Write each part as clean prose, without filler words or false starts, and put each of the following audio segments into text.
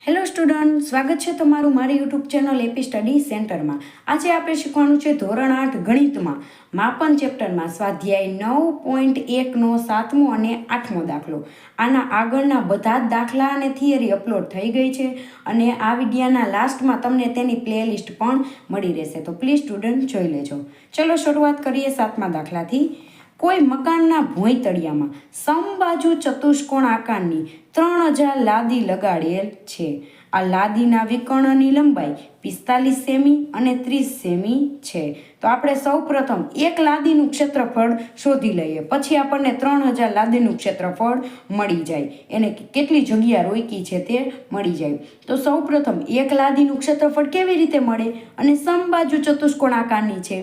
Hello student, સ્વાગત છે તમારું મારી યુટ્યુબ ચેનલ એપી સ્ટડી સેન્ટરમાં. આજે આપણે શીખવાનું છે ધોરણ 8 ગણિતમાં માપન ચેપ્ટરમાં સ્વાધ્યાય 9.1નો 7મો અને 8મો દાખલો. આના આગળના બધા જ દાખલા અને થિયરી અપલોડ થઈ ગઈ છે અને આ વિડીયોના લાસ્ટમાં તમને તેની પ્લેલિસ્ટ પણ મળી રહેશે, તો પ્લીઝ સ્ટુડન્ટ જોઈ લેજો. ચલો શરૂઆત કરીએ 7મા દાખલાથી. કોઈ મકાનના ભોંયતળિયામાં સમબાજુ ચતુષ્કોણ આકારની 3000 લાદી લગાડેલ છે. આ લાદીના વિકર્ણની લંબાઈ 45 સેમી અને 30 સેમી છે. તો આપણે સૌપ્રથમ એક લાદીનું ક્ષેત્રફળ શોધી લઈએ, પછી આપણને 3000 લાદીનું ક્ષેત્રફળ મળી જાય, એને કેટલી જગ્યા રોકી છે તે મળી જાય. તો સૌપ્રથમ એક લાદીનું ક્ષેત્રફળ કેવી રીતે મળે, અને સમબાજુ ચતુષ્કોણ આકારની છે,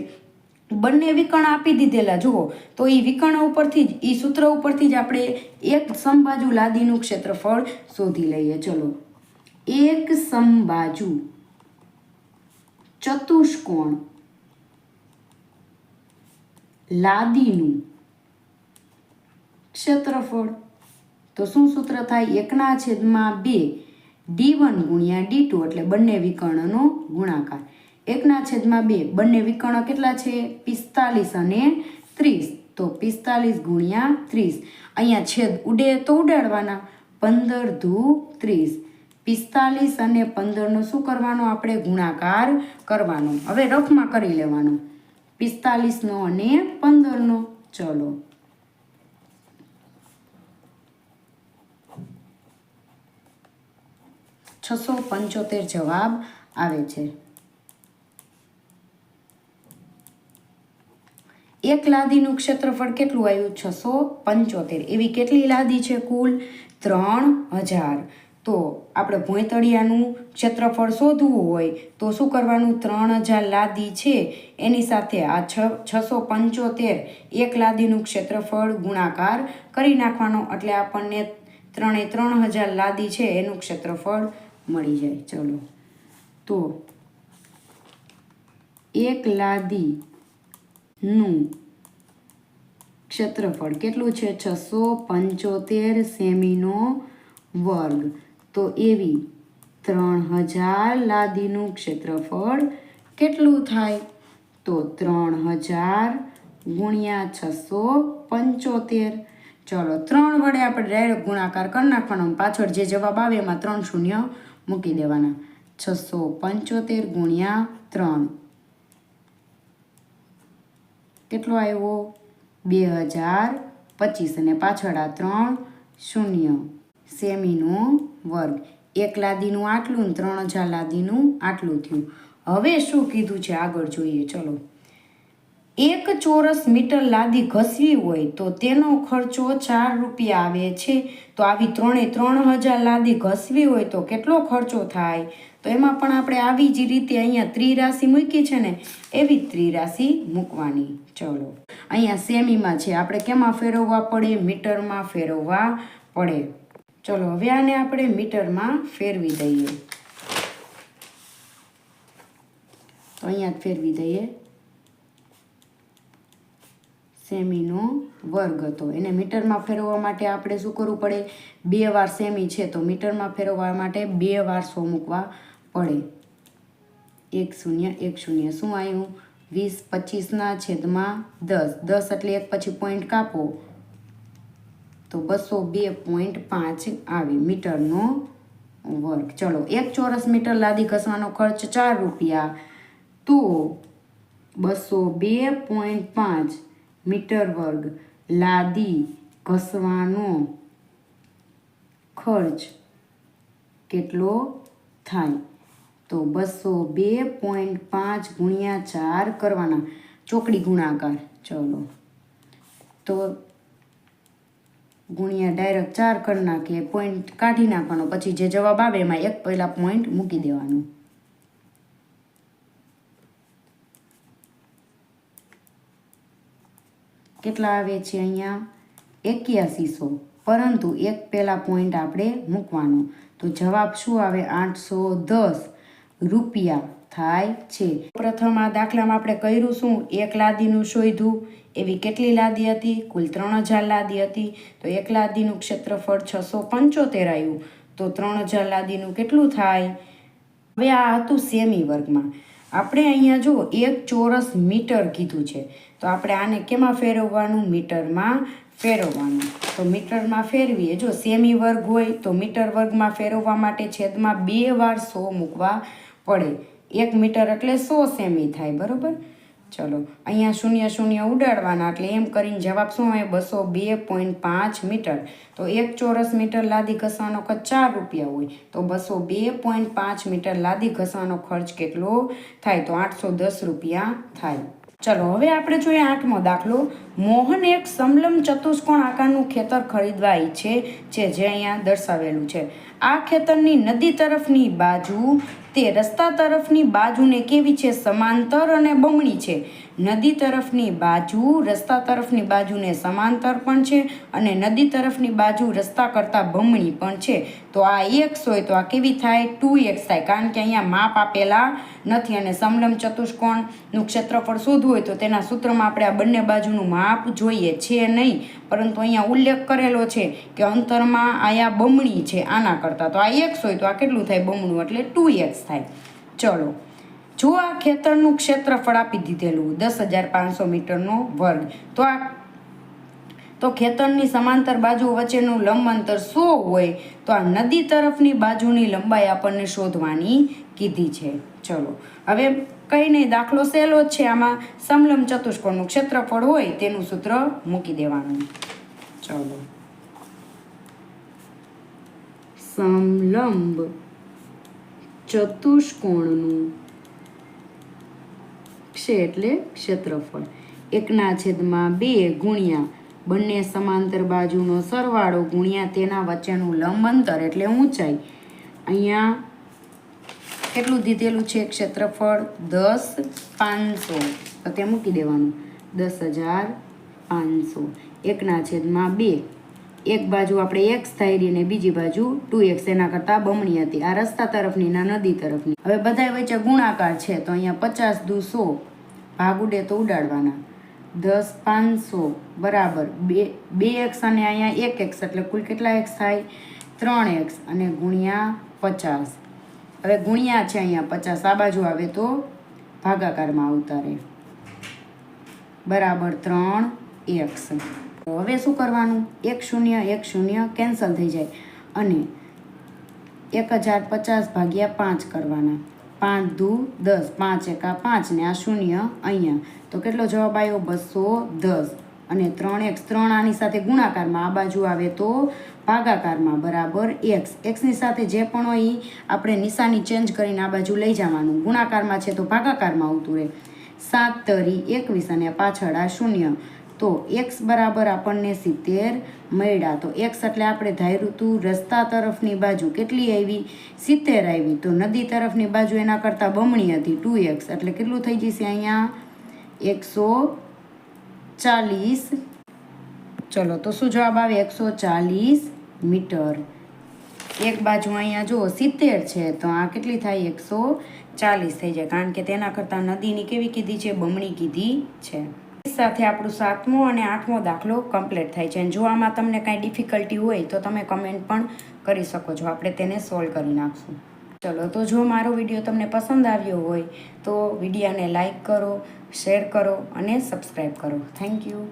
બંને વિકર્ણ આપી દીધેલા જુઓ, તો એ વિકર્ણ ઉપરથી જ એ સૂત્ર ઉપરથી જ આપણે એક સમબાજુ લાદીનું ક્ષેત્રફળ શોધી લઈએ. ચલો, એક સમબાજુ ચતુષ્કોણ લાદીનું ક્ષેત્રફળ, તો શું સૂત્ર થાય? 1/2 d1 ગુણ્યા d2, એટલે બંને વિકર્ણનો ગુણાકાર. 1/2 બંને વિકર્ણ કેટલા છે? 45 અને 30, તો 45 ગુણ્યા 30. અહીંયા છેદ ઉડે તો ઉડાડવાના. 15 દુ 30, 45 અને 15નો શું કરવાનો? આપણે ગુણાકાર કરવાનો. હવે રફમાં કરી લેવાનો, 45નો અને 15નો. ચલો, $675 જવાબ આવે છે. એક લાદીનું ક્ષેત્રફળ કેટલું આવ્યું? 675. એવી કેટલી લાદી છે કુલ? 3000. તો આપણે ભોંયતળિયાનું ક્ષેત્રફળ શોધવું હોય તો શું કરવાનું? 3000 લાદી છે એની સાથે આ 675 એક લાદીનું ક્ષેત્રફળ ગુણાકાર કરી નાખવાનો, એટલે આપણને 3000 લાદી છે એનું ક્ષેત્રફળ મળી જાય. ચલો, તો એક લાદીનું ક્ષેત્રફળ કેટલું છે? 675 સેમીનો વર્ગ. તો એવી 3000 લાદીનું ક્ષેત્રફળ કેટલું થાય? તો 3000 ગુણ્યા 675. ચલો, 3 વડે આપણે ડાયરેક્ટ ગુણાકાર કરી નાખવાનો, પાછળ જે જવાબ આવે એમાં 3 શૂન્ય મૂકી દેવાના. 675 ગુણ્યા 3 કેટલો આવ્યો? 2025, અને પાછળ આ 3 શૂન્ય સેમીનો વર્ગ. એક લાદીનું આટલું ને 3000 લાદીનું આટલું થયું. હવે શું કીધું છે આગળ જોઈએ. ચલો, 1 ચોરસ મીટર લાદી ઘસવી હોય તો તેનો ખર્ચો 4 રૂપિયા આવે છે. તો આવી 3000 લાદી ઘસવી હોય તો કેટલો ખર્ચો થાય? તો એમાં પણ આપણે આવી જ રીતે અહીંયા ત્રિરાશિ મૂકી છે ને, એવી ત્રિરાશિ મૂકવાની. ચલો, અહીંયા સેમીમાં છે, આપણે કેમાં ફેરવવા પડે? મીટરમાં ફેરવવા પડે. ચલો, હવે આને આપણે મીટરમાં ફેરવી દઈએ. તો અહીંયા ફેરવી દઈએ. સેમીનો વર્ગ હતો, એને મીટરમાં ફેરવવા માટે આપણે શું કરવું પડે? 2 વાર સેમી છે તો મીટરમાં ફેરવવા માટે 2 વાર 100 મૂકવા પડે. 1 0 1 0 શું આવ્યું? 20 25 છેદમાં 10. 10 એટલે એક પછી પોઈન્ટ કાપો તો 202.5 આવે મીટરનો વર્ગ. ચલો, 1 ચોરસ મીટર લાદી ઘસવાનો ખર્ચ 4 રૂપિયા, તો 202.5 મીટર વર્ગ લાદી ઘસવાનો ખર્ચ કેટલો થાય? તો 202.5 ગુણ્યા 4 કરવાના, ચોકડી ગુણાકાર. ચલો, તો ગુણ્યા ડાયરેક્ટ 4 કરી નાખીએ, પોઈન્ટ કાઢી નાખવાનો, પછી જે જવાબ આવે એમાં એક પહેલાં પોઈન્ટ મૂકી દેવાનું. કેટલા આવે છે અહીંયા? 8100, પરંતુ એક પહેલાં પોઈન્ટ આપણે મૂકવાનો. તો જવાબ શું આવે? 810 રૂપિયા થાય છે. પ્રથમ આ દાખલામાં આપણે કર્યું શું? એક લાદીનું શોધ્યું. એવી કેટલી લાદી હતી? કુલ 3000 લાદી હતી. તો એક લાદીનું ક્ષેત્રફળ 675 આવ્યું. તો તો 3000 લાદીનું કેટલું થાય? હવે આ હતું સેમી વર્ગમાં. આપણે અહીંયા જો 1 ચોરસ મીટર કીધું છે, તો આપણે આને કેમાં ફેરવવાનું? મીટરમાં ફેરવવાનું. તો મીટરમાં ફેરવીએ. જો સેમી વર્ગ હોય તો મીટર વર્ગમાં ફેરવવા માટે છેદમાં 2 વાર 100 મૂકવા પડે. 1 મીટર એટલે 100 સેમી થાય, બરાબર? ચલો, અહીંયા 0 0 ઉડાડવાના, એટલે એમ કરીને જવાબ શું હોય? 202.5 મીટર. તો 1 ચોરસ મીટર લાદી ઘસવાનો ખર્ચ 4 રૂપિયા હોય, તો 202.5 મીટર લાદી ઘસવાનો ખર્ચ કેટલો થાય? તો 810 રૂપિયા થાય. ચલો, હવે આપણે જોઈએ 8મો દાખલો. મોહન એક સમલંબ ચતુષ્કોણ આકારનું ખેતર ખરીદવા ઈચ્છે છે, જે અહીંયા દર્શાવેલું છે. આ ખેતરની નદી તરફની બાજુ તે રસ્તા તરફની બાજુને કેવી છે? સમાંતર અને બમણી છે. નદી તરફની બાજુ રસ્તા તરફની બાજુને સમાંતર પણ છે અને નદી તરફની બાજુ રસ્તા કરતાં બમણી પણ છે. તો આ x હોય તો આ કેવી થાય? 2x થાય, કારણ કે અહીંયા માપ આપેલા નથી અને સમલંબ ચતુષ્કોણનું ક્ષેત્રફળ શોધવું હોય તો તેના સૂત્રમાં આપણે આ બંને બાજુનું માપ જોઈએ છે નહીં, પરંતુ અહીંયા ઉલ્લેખ કરેલો છે કે અંતરમાં અહીંયા બમણી છે આના કરતાં. તો આ x હોય તો આ કેટલું થાય? બમણું, એટલે 2x થાય. ચલો, જો આ ખેતરનું ક્ષેત્રફળ આપી દીધેલું 10,500 મીટરનો વર્ગ, તો ખેતરની સમાંતર બાજુ વચ્ચેનું લંબ અંતર 100 હોય, તો આ નદી તરફની બાજુની લંબાઈ આપણને શોધવાની કીધી છે. ચલો, હવે કંઈ નહીં, દાખલો સહેલો જ છે. આમાં સમલંબ ચતુષ્કોણનું ક્ષેત્રફળ હોય તેનું સૂત્ર મૂકી દેવાનું. ચલો, સમલંબ ચતુષ્કોણનું એટલે ક્ષેત્રફળ 1/2 ગુણ્યા બંને સમાંતર બાજુનો સરવાળો ગુણ્યા તેના વચ્ચેનું લંબ અંતર એટલે ઊંચાઈ. અહીંયા કેટલું દીધેલું છે? ક્ષેત્રફળ 10,500, તો તે મૂકી દેવાનું. 10,500 1/2. એક બાજુ આપણે x ધારી અને બીજી બાજુ 2x, એના કરતાં બમણી હતી. આ રસ્તા તરફની ના નદી તરફની. હવે બધા વચ્ચે ગુણાકાર છે, તો અહીંયા 50 દુ 100, ભાગ ઉડે તો ઉડાડવાના. 10,500 બરાબર 2x અને અહીંયા 1x, એટલે કુલ કેટલા x થાય? 3x અને ગુણ્યા 50. હવે ગુણ્યા છે અહીંયા 50, આ બાજુ આવે તો ભાગાકારમાં આવતા રહે, બરાબર 3x. હવે શું કરવાનું? 1 0 1 0 કેન્સલ થઈ જાય અને 1050 ભાગ્યા 5 કરવાના. 5 દુ 10, 5 એકા 5 ને આ 0 અહીંયા, તો કેટલો જવાબ આવ્યો? 210 અને 3x. 3 આની સાથે ગુણાકારમાં, આ બાજુ આવે તો ભાગાકારમાં, બરાબર x. xની સાથે જે પણ હોય આપણે નિશાની ચેન્જ કરીને આ બાજુ લઈ જવાનું. ગુણાકારમાં છે તો ભાગાકારમાં આવતું રહે. 7 તરી 21 અને પાછળ આ 0, તો x બરાબર આપણને 70 મળ્યા. તો x એટલે આપણે ધાર્યું હતું રસ્તા તરફની બાજુ કેટલી આવી? 70 આવી. તો નદી તરફની બાજુ એના કરતાં બમણી હતી 2x, એટલે કેટલું થઈ જશે અહીંયા? 140. ચલો, તો શું જવાબ આવે? 140 મીટર. એક બાજુ અહીંયા જો 70 છે, તો આ કેટલી થાય? 140 થઈ જાય, કારણ કે તેના કરતાં નદીની કેવી કીધી છે? બમણી કીધી છે. સાથે આપણું 7મો અને 8મો દાખલો કમ્પ્લીટ થાય છે. જો આમાં તમને કાંઈ ડિફિકલ્ટી હોય તો તમે કમેન્ટ પણ કરી શકો છો, આપણે તેને સોલ્વ કરી નાખશું. ચલો, તો જો મારો વિડીયો તમને પસંદ આવ્યો હોય તો વિડીયોને લાઈક કરો, શેર કરો અને સબસ્ક્રાઈબ કરો. Thank you.